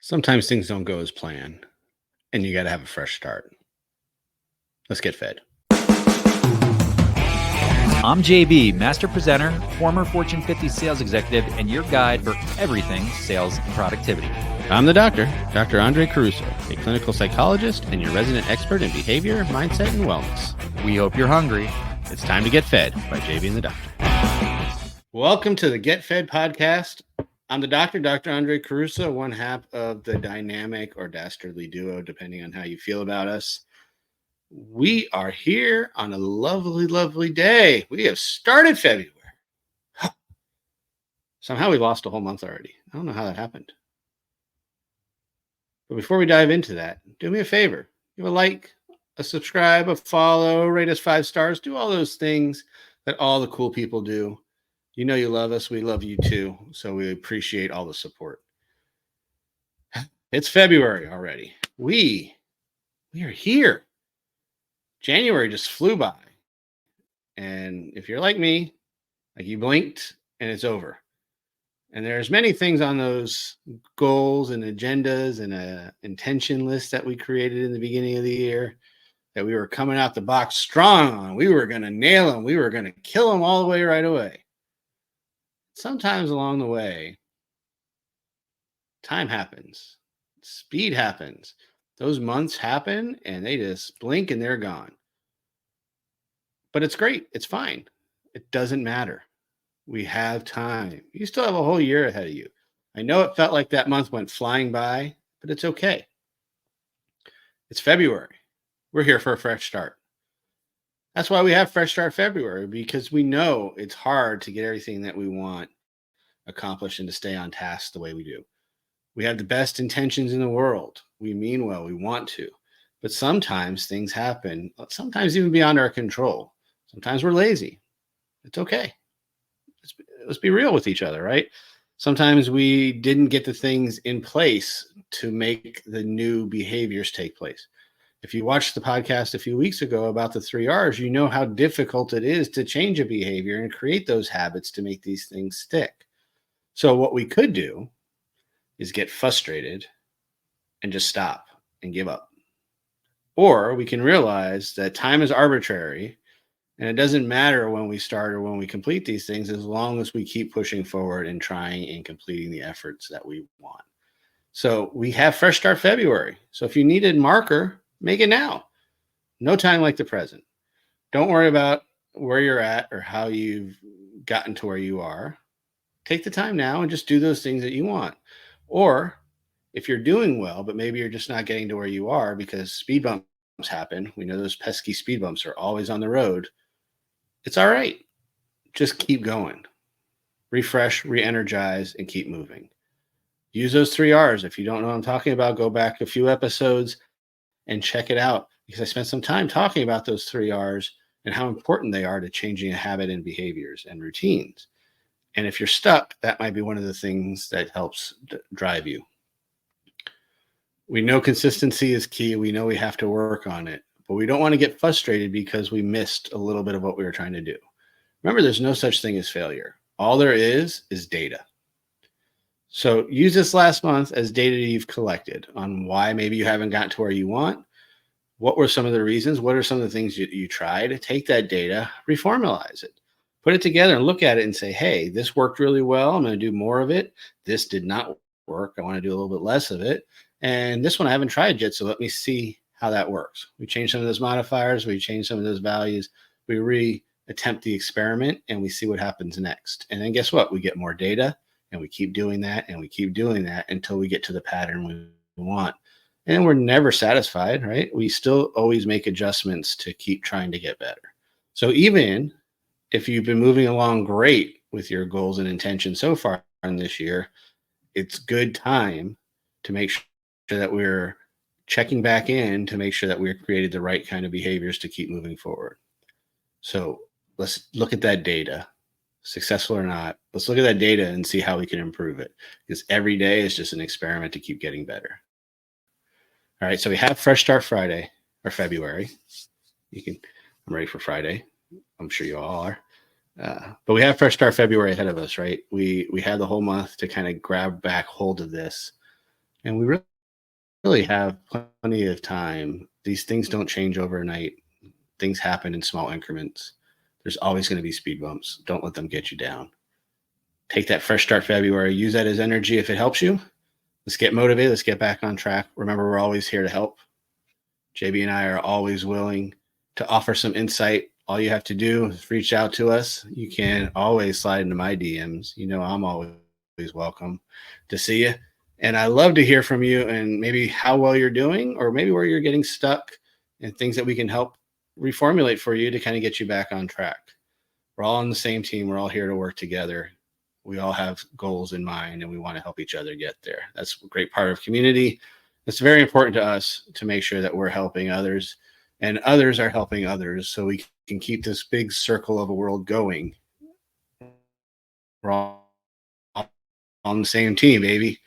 Sometimes things don't go as planned, and you got to have a fresh start. Let's get fed. I'm JB, master presenter, former Fortune 50 sales executive, and your guide for everything sales and productivity. I'm the doctor, Dr. Andre Caruso, a clinical psychologist and your resident expert in behavior, mindset, and wellness. We hope you're hungry. It's time to get fed by JB and the doctor. Welcome to the Get Fed podcast. I'm the doctor, Dr. Andre Caruso, one half of the dynamic or dastardly duo, depending on how you feel about us. We are here on a lovely, lovely day. We have started February. Somehow we lost a whole month already. I don't know how that happened. But before we dive into that, do me a favor. Give a like, a subscribe, a follow, rate us 5 stars. Do all those things that all the cool people do. You know you love us. We love you too. So we appreciate all the support. It's February already. We are here. January just flew by. And if you're like me, like you blinked and it's over. And there's many things on those goals and agendas and a intention list that we created in the beginning of the year that we were coming out the box strong on. We were going to nail them. We were going to kill them all the way right away. Sometimes along the way, time happens. Speed happens. Those months happen and they just blink and they're gone. But it's great. It's fine. It doesn't matter. We have time. You still have a whole year ahead of you. I know it felt like that month went flying by, but it's okay. It's February. We're here for a fresh start. That's why we have Fresh Start February, because we know it's hard to get everything that we want accomplished and to stay on task the way we do. We have the best intentions in the world. We mean well. We want to. But sometimes things happen, sometimes even beyond our control. Sometimes we're lazy. It's okay. Let's be real with each other, right? Sometimes we didn't get the things in place to make the new behaviors take place. If you watched the podcast a few weeks ago about the 3 R's, you know how difficult it is to change a behavior and create those habits to make these things stick. So what we could do is get frustrated and just stop and give up. Or we can realize that time is arbitrary and it doesn't matter when we start or when we complete these things, as long as we keep pushing forward and trying and completing the efforts that we want. So we have Fresh Start February. So if you need a marker, make it now. No time like the present. Don't worry about where you're at or how you've gotten to where you are. Take the time now and just do those things that you want. Or if you're doing well, but maybe you're just not getting to where you are because speed bumps happen. We know those pesky speed bumps are always on the road. It's all right. Just keep going. Refresh, re-energize, and keep moving. Use those 3 R's. If you don't know what I'm talking about, go back a few episodes and check it out, because I spent some time talking about those 3 R's and how important they are to changing a habit and behaviors and routines. And if you're stuck, that might be one of the things that helps drive you. We know consistency is key. We know we have to work on it, but we don't want to get frustrated because we missed a little bit of what we were trying to do. Remember, there's no such thing as failure. All there is data. So use this last month as data you've collected on why maybe you haven't gotten to where you want. What were some of the reasons? What are some of the things you tried? Take that data, reformalize it, put it together and look at it and say, hey, this worked really well. I'm going to do more of it. This did not work. I want to do a little bit less of it. And this one I haven't tried yet, so let me see how that works. We change some of those modifiers. We change some of those values. We re-attempt the experiment, and we see what happens next. And then guess what? We get more data, and we keep doing that, and we keep doing that until we get to the pattern we want. And we're never satisfied, right? We still always make adjustments to keep trying to get better. So even if you've been moving along great with your goals and intentions so far in this year, it's good time to make sure that we're checking back in to make sure that we've created the right kind of behaviors to keep moving forward. So let's look at that data, successful or not. Let's look at that data and see how we can improve it, because every day is just an experiment to keep getting better. All right, so we have Fresh Start Friday or February. I'm ready for Friday. I'm sure you all are. But we have Fresh Start February ahead of us, right? We had the whole month to kind of grab back hold of this And we really have plenty of time. These things don't change overnight. Things happen in small increments. There's always going to be speed bumps. Don't let them get you down. Take that fresh start February. Use that as energy if it helps you. Let's get motivated. Let's get back on track. Remember, we're always here to help. JB and I are always willing to offer some insight. All you have to do is reach out to us. You can always slide into my DMs. You know, I'm always welcome to see you. And I love to hear from you and maybe how well you're doing, or maybe where you're getting stuck, and things that we can help reformulate for you to kind of get you back on track. We're all on the same team. We're all here to work together. We all have goals in mind, and we want to help each other get there. That's a great part of community. It's very important to us to make sure that we're helping others and others are helping others, so we can keep this big circle of a world going. We're all on the same team, baby.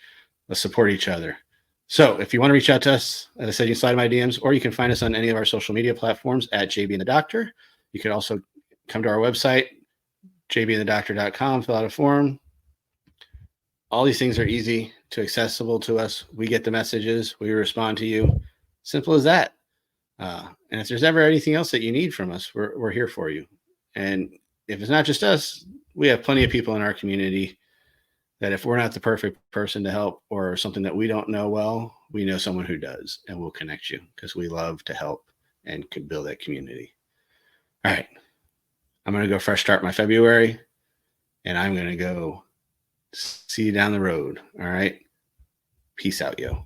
Let's support each other. So if you want to reach out to us, as I said, you can slide in my DMs, or you can find us on any of our social media platforms at JB and the Doctor. You can also come to our website, jbandthedoctor.com, fill out a form. All these things are easy to accessible to us. We get the messages. We respond to you. Simple as that. And if there's ever anything else that you need from us, we're here for you. And if it's not just us, we have plenty of people in our community that if we're not the perfect person to help, or something that we don't know well, we know someone who does, and we'll connect you, because we love to help and could build that community. All right. I'm going to go fresh start my February, and I'm going to go see you down the road. All right. Peace out, yo.